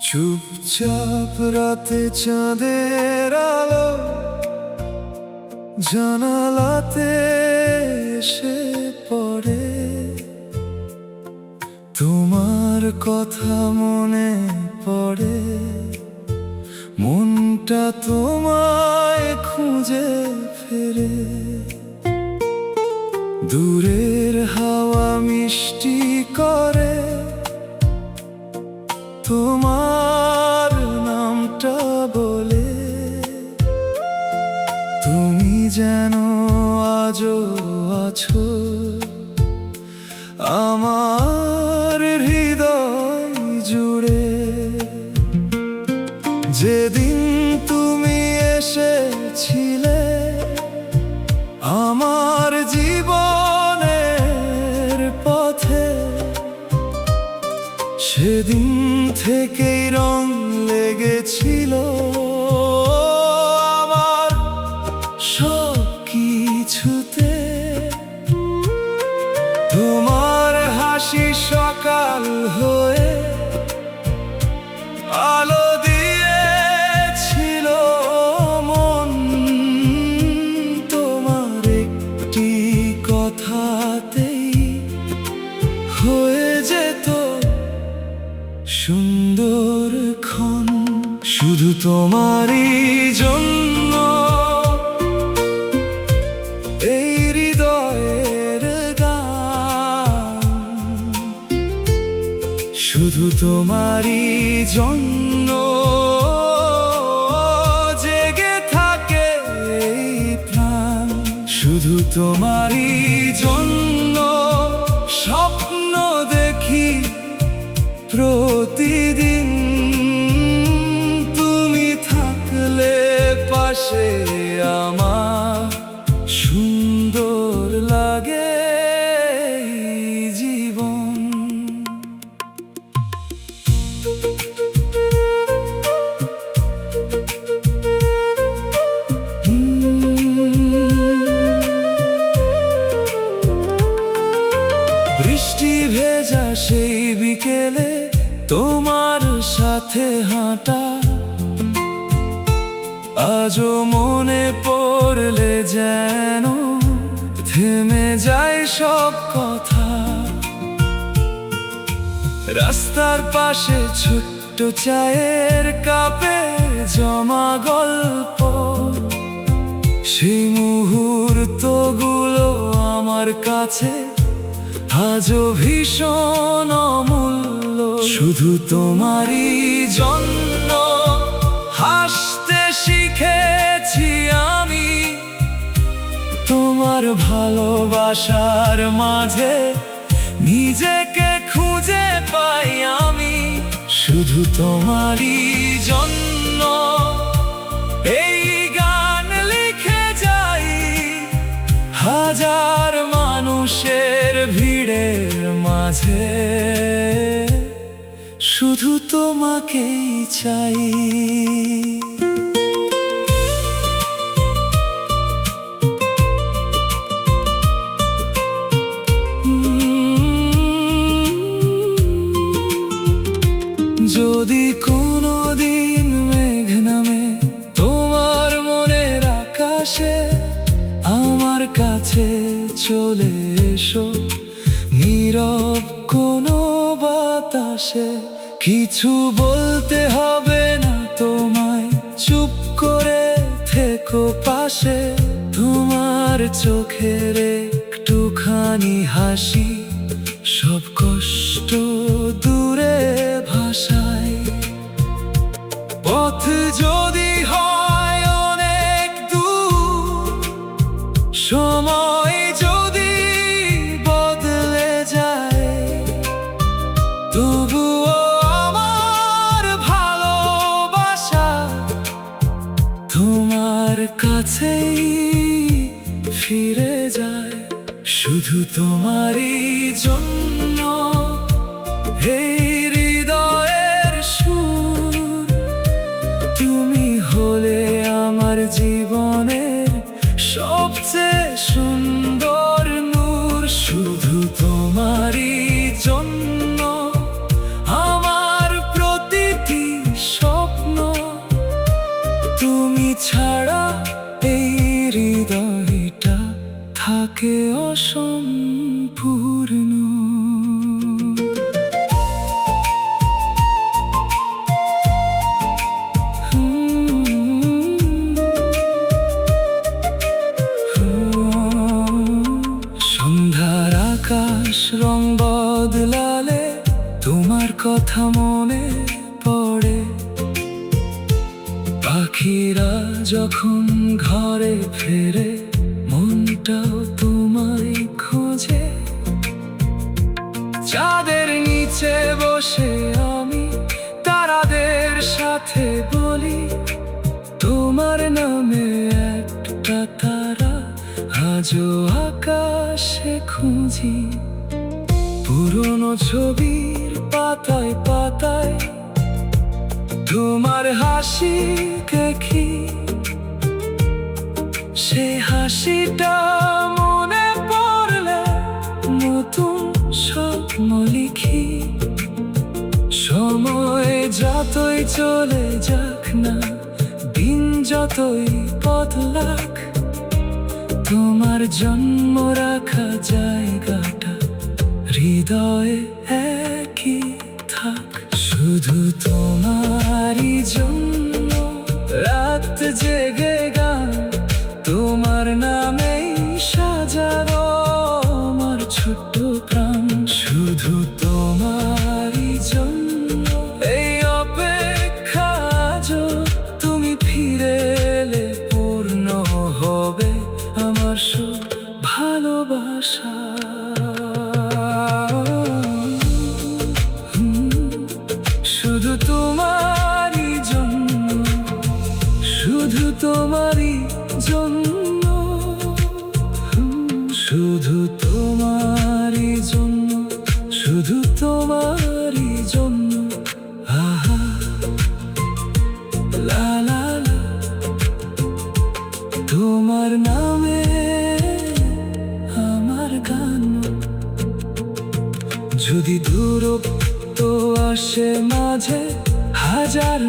চুপচাপ রাতে চাঁদের আলো জানালাতে এসে পড়ে, তোমার কথা মনে পড়ে, মনটা তোমায় খুঁজে ফেরে। দূরের হাওয়া মিষ্টি করে তোমার নামটা বলে, তুমি যেন আজও আছো আমার হৃদয় জুড়ে। যেদিন তুমি এসেছিলে আমার জীবনের পথে, সেদিন থেকেই রং লেগেছিল আমার সব কিছুতে। তোমার হাসি সকাল হয়ে আলো দিয়েছিল মন, তোমার একটি কথাতেই হয়ে যেত সুন্দর ক্ষণ। শুধু তোমারই জন্য এই হৃদয়ের গান, শুধু তোমারই জন্য জেগে থাকে এই প্রাণ। শুধু তোমারই জন্য স্বপ্ন দেখি প্রতিদিন, তুমি থাকলে পাশে আমার সুন্দর লাগে জীবন। বৃষ্টি ভেজা সেই বিকেলে তোমার সাথে হাঁটা, আজও মনে পড়লে যেন থেমে যায় সব কথা। রাস্তার পাশে ছোট্ট চায়ের কাপে জমা গল্প, সেই মুহূর্তগুলো আমার কাছে আজও ভীষণ অমূল্য। শুধু তোমারই জন্য হাসতে শিখেছি আমি, তোমার ভালোবাসার মাঝে নিজেকে খুঁজে পাই আমি। শুধু তোমারই জন্য এই গান লিখে যাই হাজার মানুষের ভিড়ের মাঝে, শুধু তোমাকেই চাই। যদি কোনোদিন মেঘ নামে তোমার মনের আকাশে, আমার কাছে চলে এসো নীরব কোনো বাতাসে। কিছু বলতে হবে না তোমায়, চুপ করে থেকো পাশে। তোমার চোখের একটুখানি হাসি সব কষ্ট দূরে ভাসায়। পথ যদি হয় অনেক দূর, সময় যদি বদলে যায়, তবুও আমার ভালোবাসা তোমার কাছেই ফিরে যায়। শুধু তোমারই জন্য এই হৃদয়ের সুর। তুমি হলে আমার জীবনের সবচেয়ে সুন্দর নূর। শুধু তোমারই জন্য আমার প্রতিটি স্বপ্ন। তুমি ছাড়া এই হৃদয়টা থাকে অসম্পূর্ণ। সন্ধ্যার আকাশ রং বদলালে তোমার কথা মনে পড়ে। পাখিরা যখন ঘরে ফেরে মনটাও তোমায় খোঁজে। চাঁদের নিচে বসে আমি তারাদের সাথে বলি তোমার নামে একটা তারা আজও আকাশে খুঁজি। পুরনো ছবির পাতায় পাতায় তোমার হাসি দেখি। সে হাসিটা মনে পড়লে নতুন স্বপ্ন লিখি। সময় যতই চলে যাক না, দিন যতই বদলাক, তোমার জন্ম রাখা জায়গাটা হৃদয়ে একই থাক। শুধু তোমারই জন্য রাত জেগে গান তোমার নামেই সাজানো আমার ছোট্ট প্রাণ। শুধু তোমারই জন্য এই অপেক্ষা, আজ তুমি ফিরে এলে পূর্ণ হবে আমার সব ভালোবাসা। শুধু তোমারই জন্য, শুধু তোমারই জন্য, শুধু তোমারই জন্য, শুধু তোমারই জন্য। আহা লা লা লা, তোমার নামে আমার গান। যদি দূরত্ব আসে মাঝে হাজার